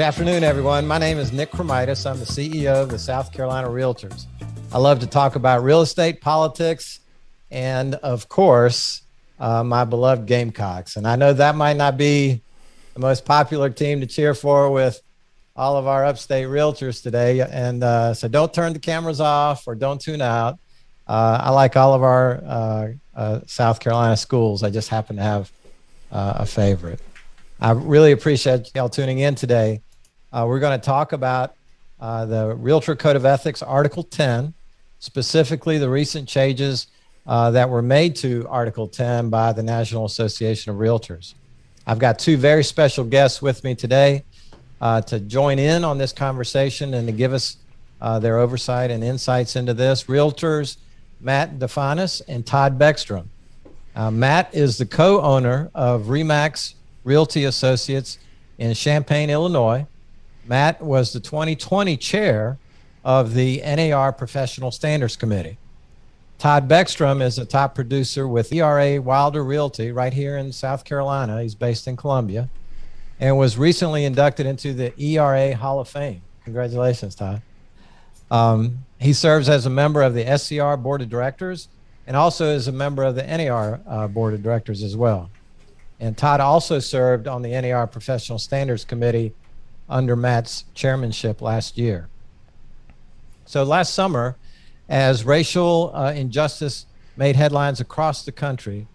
afternoon, everyone. My name is Nick Kremydas. I'm the CEO of the South Carolina Realtors. I love to talk about real estate, politics, and of course, my beloved Gamecocks. And I know that might not be the most popular team to cheer for with all of our upstate realtors today. And so don't turn the cameras off or don't tune out. I like all of our South Carolina schools. I just happen to have a favorite. I really appreciate y'all tuning in today. We're going to talk about the Realtor Code of Ethics, Article 10, specifically the recent changes that were made to Article 10 by the National Association of Realtors. I've got two very special guests with me today to join in on this conversation and to give us their oversight and insights into this. Realtors Matt Difanis and Todd Beckstrom. Matt is the co-owner of Remax Realty Associates in Champaign, Illinois. Matt was the 2020 chair of the NAR Professional Standards Committee. Todd Beckstrom is a top producer with ERA Wilder Realty right here in South Carolina. He's based in Columbia and was recently inducted into the ERA Hall of Fame. Congratulations, Todd. He serves as a member of the SCR Board of Directors and also is a member of the NAR Board of Directors as well. And Todd also served on the NAR Professional Standards Committee under Matt's chairmanship last year. So last summer, as racial injustice made headlines across the country,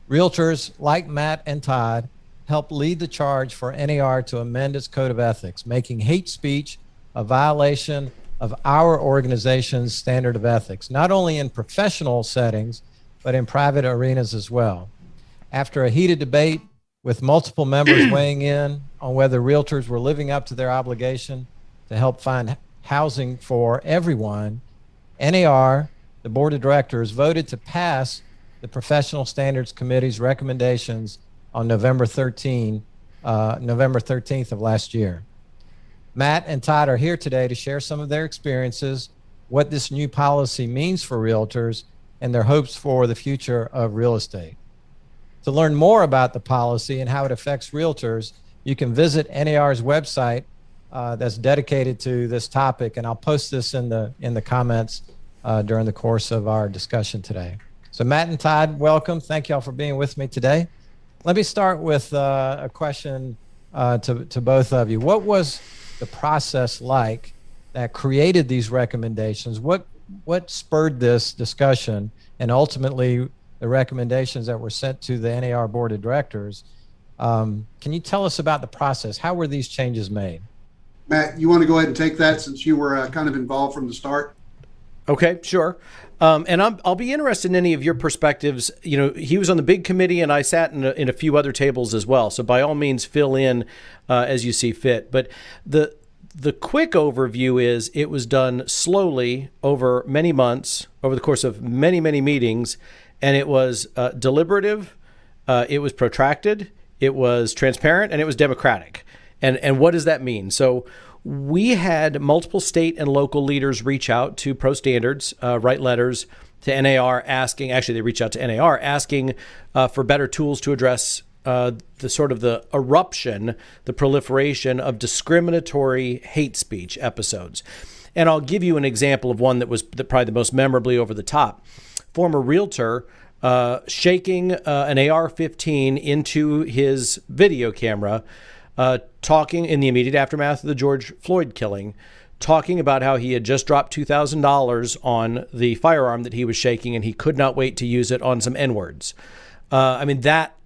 realtors like Matt and Todd helped lead the charge for NAR to amend its code of ethics, making hate speech a violation of our organization's standard of ethics, not only in professional settings, but in private arenas as well. After a heated debate with multiple members weighing in on whether realtors were living up to their obligation to help find housing for everyone, NAR, the board of directors, voted to pass the Professional Standards Committee's recommendations on November 13th of last year. Matt and Todd are here today to share some of their experiences, what this new policy means for realtors, and their hopes for the future of real estate. To learn more about the policy and how it affects realtors, you can visit NAR's website that's dedicated to this topic, and I'll post this in the comments during the course of our discussion today. So Matt and Todd, welcome. Thank y'all for being with me today. Let me start with a question to both of you. What was the process like that created these recommendations? What spurred this discussion and ultimately the recommendations that were sent to the NAR Board of Directors? Can you tell us about the process? How were these changes made? Matt, you want to go ahead and take that since you were kind of involved from the start? Okay, sure. And I'll be interested in any of your perspectives. You know, he was on the big committee and I sat in a few other tables as well. So by all means, fill in as you see fit. But the quick overview is it was done slowly over many months, over the course of many, many meetings. And it was deliberative, it was protracted, it was transparent, and it was democratic. And what does that mean? So we had multiple state and local leaders reach out to Pro Standards, write letters to NAR asking, actually they reached out to NAR asking for better tools to address the eruption, the proliferation of discriminatory hate speech episodes. And I'll give you an example of one that was probably the most memorably over the top. Former realtor shaking an AR-15 into his video camera, talking in the immediate aftermath of the George Floyd killing, talking about how he had just dropped $2,000 on the firearm that he was shaking and he could not wait to use it on some N-words. I mean, that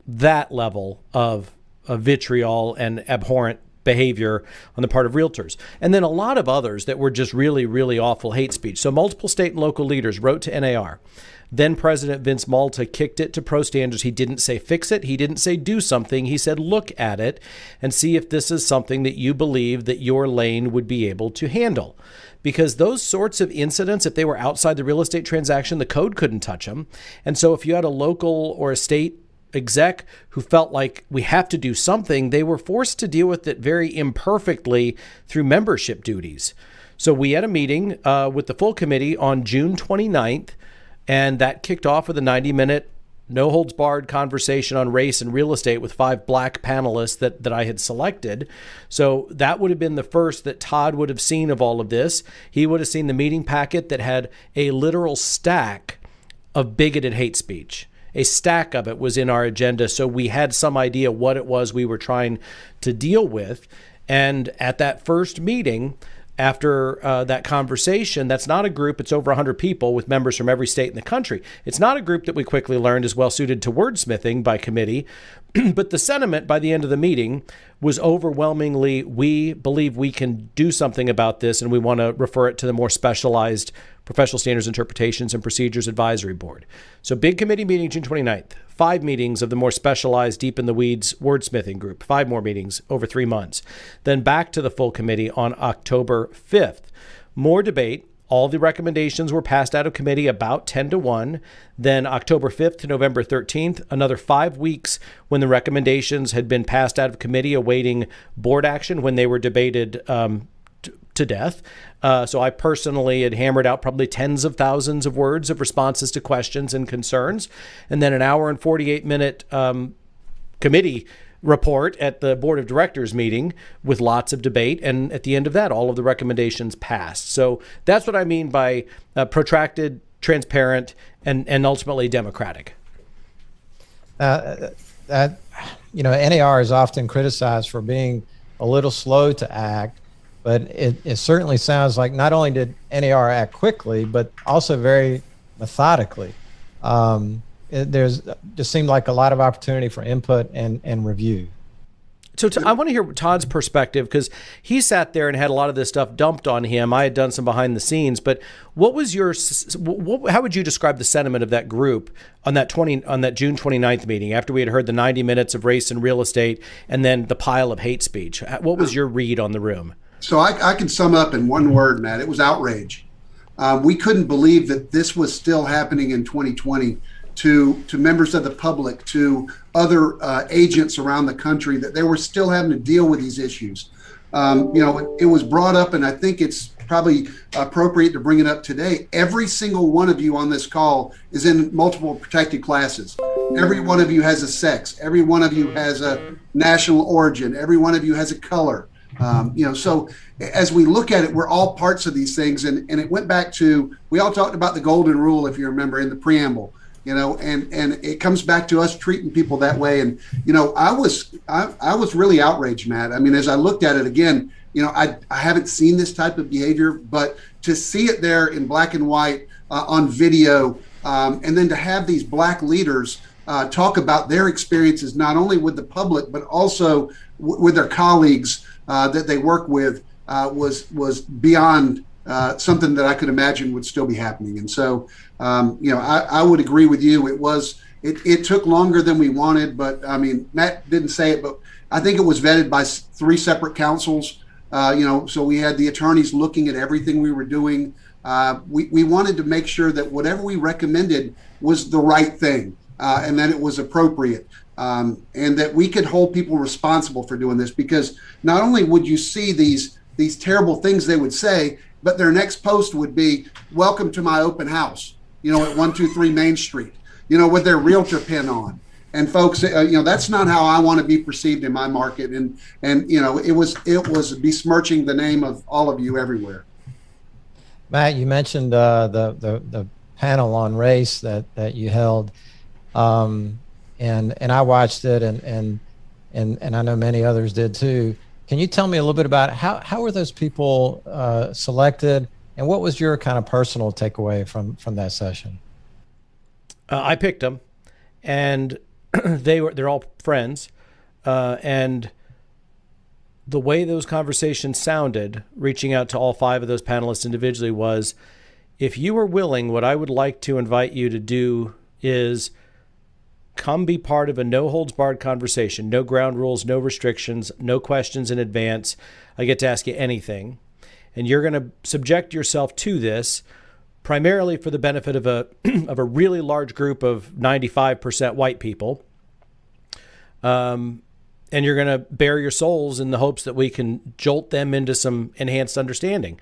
level of vitriol and abhorrent behavior on the part of realtors. And then a lot of others that were just really, really awful hate speech. So multiple state and local leaders wrote to NAR. Then President Vince Malta kicked it to Pro Standards. He didn't say fix it. He didn't say do something. He said look at it and see if this is something that you believe that your lane would be able to handle. Because those sorts of incidents, if they were outside the real estate transaction, the code couldn't touch them. And so if you had a local or a state exec who felt like we have to do something, they were forced to deal with it very imperfectly through membership duties. So we had a meeting with the full committee on June 29th, and that kicked off with a 90-minute no holds barred conversation on race and real estate with 5 black panelists that I had selected. So that would have been the first that Todd would have seen of all of this. He would have seen the meeting packet that had a literal stack of bigoted hate speech. A stack of it was in our agenda, so we had some idea what it was we were trying to deal with. And at that first meeting, after that conversation, that's not a group, it's over 100 people with members from every state in the country. It's not a group that we quickly learned is well suited to wordsmithing by committee, but the sentiment by the end of the meeting was overwhelmingly, we believe we can do something about this, and we want to refer it to the more specialized Professional Standards Interpretations and Procedures Advisory Board. So big committee meeting June 29th, 5 meetings of the more specialized deep in the weeds wordsmithing group, 5 more meetings over 3 months. Then back to the full committee on October 5th. More debate. All the recommendations were passed out of committee about 10-1. Then October 5th to November 13th, another 5 weeks when the recommendations had been passed out of committee awaiting board action when they were debated to death. So I personally had hammered out probably tens of thousands of words of responses to questions and concerns. And then an hour and 48-minute committee report at the board of directors meeting with lots of debate. And at the end of that, all of the recommendations passed. So that's what I mean by protracted, transparent, and ultimately democratic. NAR is often criticized for being a little slow to act, but it certainly sounds like not only did NAR act quickly, but also very methodically. There's just seemed like a lot of opportunity for input and review. So I want to hear Todd's perspective, because he sat there and had a lot of this stuff dumped on him. I had done some behind the scenes, but what was how would you describe the sentiment of that group on that June 29th meeting after we had heard the 90 minutes of race and real estate and then the pile of hate speech? What was your read on the room? So I can sum up in one word, Matt. It was outrage. We couldn't believe that this was still happening in 2020 to members of the public, to other agents around the country, that they were still having to deal with these issues. It was brought up, and I think it's probably appropriate to bring it up today. Every single one of you on this call is in multiple protected classes. Every one of you has a sex. Every one of you has a national origin. Every one of you has a color. So as we look at it, we're all parts of these things. And it went back to, we all talked about the golden rule, if you remember, in the preamble, and it comes back to us treating people that way. And, I was really outraged, Matt. I mean, as I looked at it again, I haven't seen this type of behavior, but to see it there in black and white on video, and then to have these black leaders talk about their experiences, not only with the public, but also with their colleagues that they work with, was beyond something that I could imagine would still be happening. And so, I would agree with you. It took longer than we wanted, but I mean, Matt didn't say it, but I think it was vetted by 3 separate councils. So we had the attorneys looking at everything we were doing. We wanted to make sure that whatever we recommended was the right thing, and that it was appropriate. And that we could hold people responsible for doing this, because not only would you see these terrible things they would say, but their next post would be, "Welcome to my open house," at 123 Main Street, with their realtor pin on. And folks, that's not how I want to be perceived in my market. And it was besmirching the name of all of you everywhere. Matt, you mentioned the panel on race that you held. And I watched it, and I know many others did too. Can you tell me a little bit about how were those people selected, and what was your kind of personal takeaway from that session? I picked them, and they're all friends, and the way those conversations sounded, reaching out to all 5 of those panelists individually, was, if you are willing, what I would like to invite you to do is come be part of a no holds barred conversation, no ground rules, no restrictions, no questions in advance. I get to ask you anything. And you're going to subject yourself to this primarily for the benefit of a really large group of 95% white people. And you're going to bare your souls in the hopes that we can jolt them into some enhanced understanding.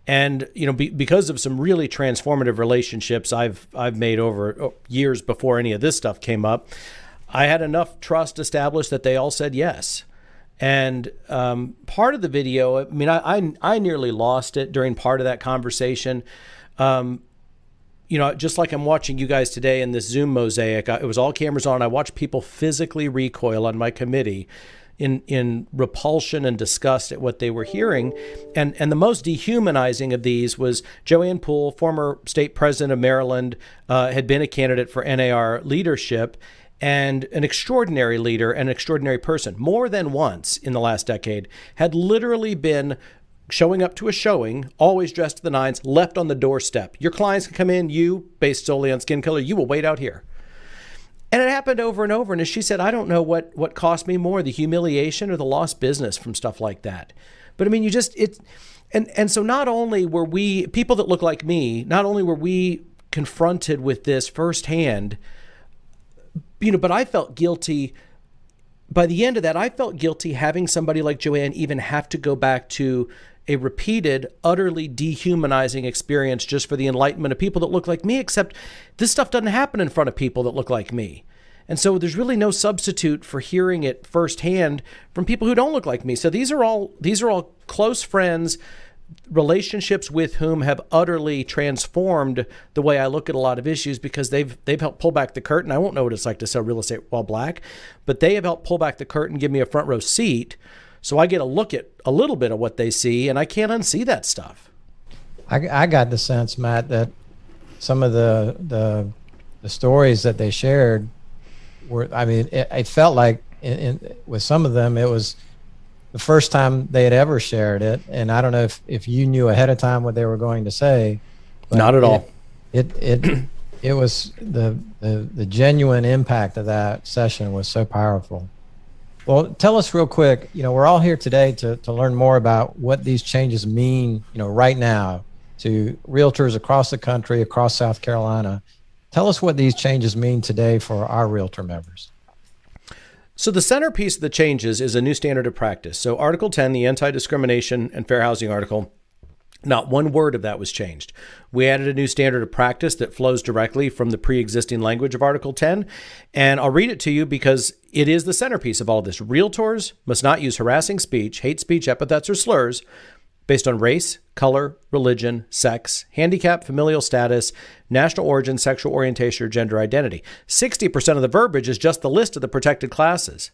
And, because of some really transformative relationships I've made over years before any of this stuff came up, I had enough trust established that they all said yes. And part of the video, I mean, I nearly lost it during part of that conversation. Just like I'm watching you guys today in this Zoom mosaic, it was all cameras on. I watched people physically recoil on my committee in repulsion and disgust at what they were hearing. And the most dehumanizing of these was Joanne Poole, former state president of Maryland, had been a candidate for NAR leadership, and an extraordinary leader and an extraordinary person. More than once in the last decade, had literally been showing up to a showing, always dressed to the nines, left on the doorstep. Your clients can come in, you, based solely on skin color, you will wait out here. And it happened over and over. And as she said, I don't know what cost me more, the humiliation or the lost business from stuff like that. But I mean, and so not only were we, people that look like me, not only were we confronted with this firsthand, but I felt guilty. By the end of that, I felt guilty having somebody like Joanne even have to go back to a repeated, utterly dehumanizing experience just for the enlightenment of people that look like me, except this stuff doesn't happen in front of people that look like me. And so there's really no substitute for hearing it firsthand from people who don't look like me. So these are all close friends, relationships with whom have utterly transformed the way I look at a lot of issues, because they've helped pull back the curtain. I won't know what it's like to sell real estate while black, but they have helped pull back the curtain, give me a front row seat, so I get a look at a little bit of what they see, and I can't unsee that stuff. I got the sense, Matt, that some of the stories that they shared were, I mean, it felt like with some of them, it was the first time they had ever shared it. And I don't know if you knew ahead of time what they were going to say. Not at all. It was the genuine impact of that session was so powerful. Well, tell us real quick, we're all here today to learn more about what these changes mean, right now to realtors across the country, across South Carolina. Tell us what these changes mean today for our realtor members. So the centerpiece of the changes is a new standard of practice. So Article 10, the anti-discrimination and fair housing article, not one word of that was changed. We added a new standard of practice that flows directly from the pre-existing language of Article 10. And I'll read it to you because it is the centerpiece of all this. Realtors must not use harassing speech, hate speech, epithets, or slurs based on race, color, religion, sex, handicap, familial status, national origin, sexual orientation, or gender identity. 60% of the verbiage is just the list of the protected classes.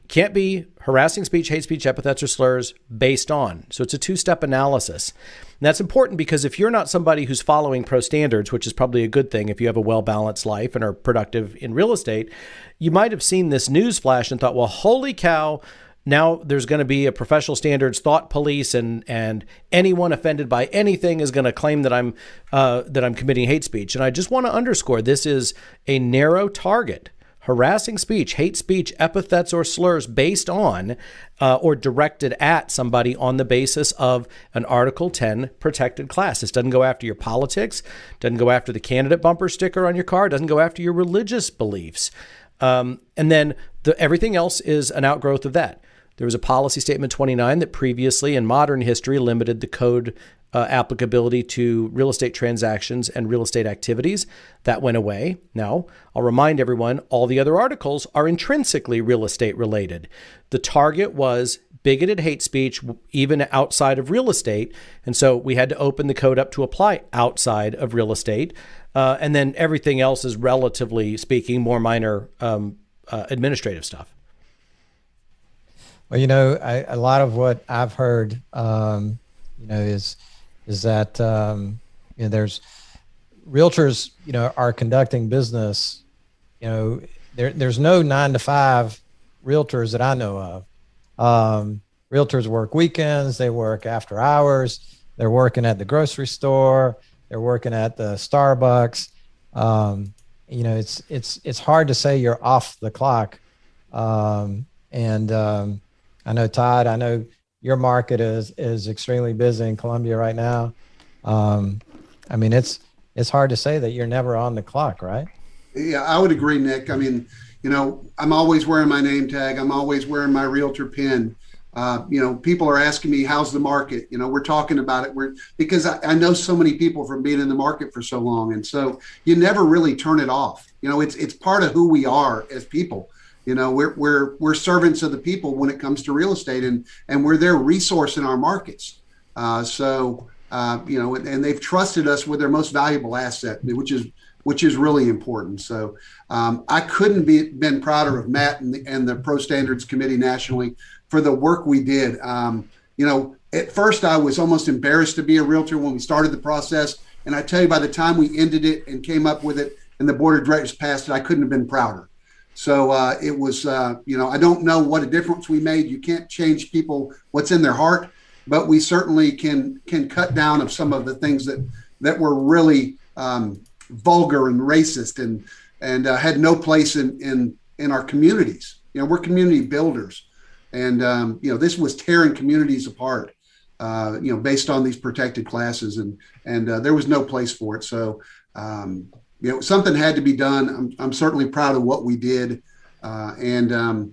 Can't be harassing speech, hate speech, epithets, or slurs based on. So it's a two-step analysis. And that's important because if you're not somebody who's following pro standards, which is probably a good thing if you have a well-balanced life and are productive in real estate, you might have seen this news flash and thought, well, holy cow, now there's going to be a professional standards thought police, and anyone offended by anything is going to claim that I'm committing hate speech. And I just want to underscore, this is a narrow target. Harassing speech, hate speech, epithets, or slurs based on or directed at somebody on the basis of an Article 10 protected class. This doesn't go after your politics, doesn't go after the candidate bumper sticker on your car, doesn't go after your religious beliefs. And then everything else is an outgrowth of that. There was a policy statement 29 that previously in modern history limited the code applicability to real estate transactions and real estate activities. That went away. Now, I'll remind everyone, all the other articles are intrinsically real estate related. The target was bigoted hate speech, even outside of real estate. And so we had to open the code up to apply outside of real estate. And then everything else is, relatively speaking, more minor administrative stuff. Well, a lot of what I've heard, is that there's realtors, are conducting business. There's no 9-to-5 realtors that I know of. Realtors work weekends, they work after hours, they're working at the grocery store, they're working at the Starbucks. It's hard to say you're off the clock. I know, Todd, I know your market is extremely busy in Columbia right now. It's hard to say that you're never on the clock, right? Yeah, I would agree, Nick. I mean, I'm always wearing my name tag. I'm always wearing my realtor pin. People are asking me, how's the market? We're talking about it. Because I know so many people from being in the market for so long. And so you never really turn it off. It's part of who we are as people. We're servants of the people when it comes to real estate, and we're their resource in our markets. And they've trusted us with their most valuable asset, which is really important. So I couldn't been prouder of Matt and the Pro Standards Committee nationally for the work we did. At first I was almost embarrassed to be a realtor when we started the process. And I tell you, by the time we ended it and came up with it and the board of directors passed it, I couldn't have been prouder. So it was, I don't know what a difference we made. You can't change people, what's in their heart, but we certainly can cut down of some of the things that were really vulgar and racist and had no place in our communities. We're community builders, and this was tearing communities apart. Based on these protected classes, and there was no place for it. So something had to be done. I'm certainly proud of what we did, the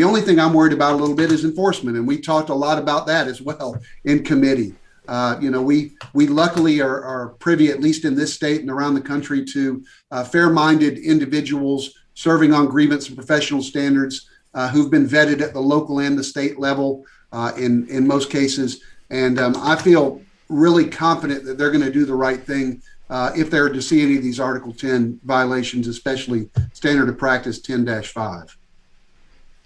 only thing I'm worried about a little bit is enforcement, and we talked a lot about that as well in committee. We luckily are privy, at least in this state and around the country, to fair-minded individuals serving on grievance and professional standards who've been vetted at the local and the state level in most cases. And I feel really confident that they're going to do the right thing if they're to see any of these Article 10 violations, especially Standard of Practice 10-5.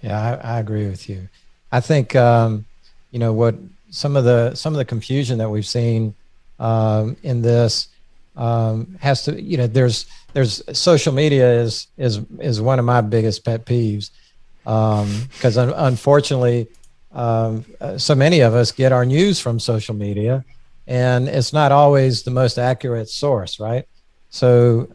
Yeah, I agree with you. I think what some of the confusion that we've seen in this has to, there's social media is one of my biggest pet peeves because unfortunately so many of us get our news from social media, and it's not always the most accurate source, right? So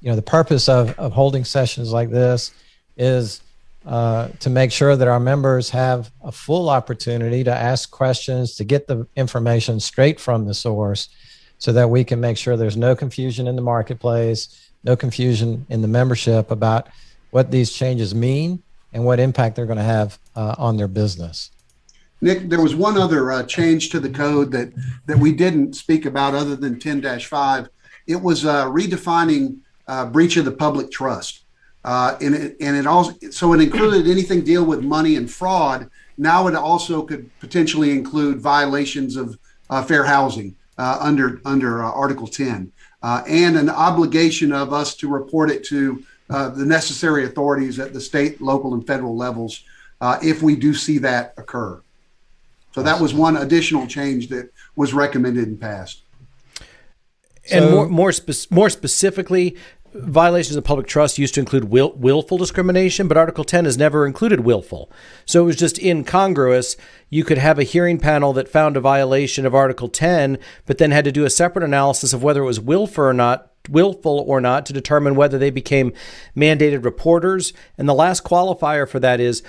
the purpose of holding sessions like this is to make sure that our members have a full opportunity to ask questions, to get the information straight from the source, so that we can make sure there's no confusion in the marketplace, no confusion in the membership about what these changes mean and what impact they're going to have on their business. Nick, there was one other change to the code that we didn't speak about other than 10-5. It was redefining breach of the public trust. And it included anything deal with money and fraud. Now it also could potentially include violations of fair housing under Article 10, and an obligation of us to report it to the necessary authorities at the state, local, and federal levels if we do see that occur. So that was one additional change that was recommended and passed. And more specifically, violations of public trust used to include willful discrimination, but Article 10 has never included willful. So it was just incongruous. You could have a hearing panel that found a violation of Article 10, but then had to do a separate analysis of whether it was willful or not to determine whether they became mandated reporters. And the last qualifier for that is,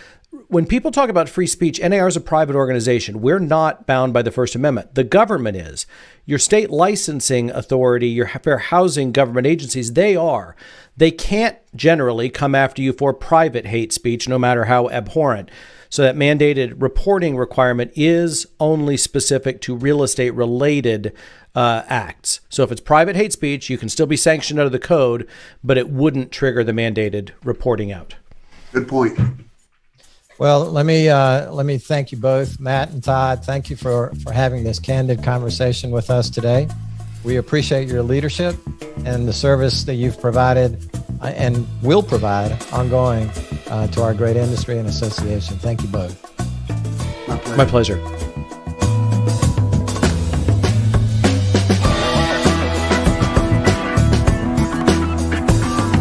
when people talk about free speech, NAR is a private organization. We're not bound by the First Amendment. The government is. Your state licensing authority, your fair housing government agencies, they are. They can't generally come after you for private hate speech, no matter how abhorrent. So that mandated reporting requirement is only specific to real estate related acts. So if it's private hate speech, you can still be sanctioned under the code, but it wouldn't trigger the mandated reporting out. Good point. Well, let me thank you both, Matt and Todd. Thank you for having this candid conversation with us today. We appreciate your leadership and the service that you've provided and will provide ongoing to our great industry and association. Thank you both. My pleasure. My pleasure.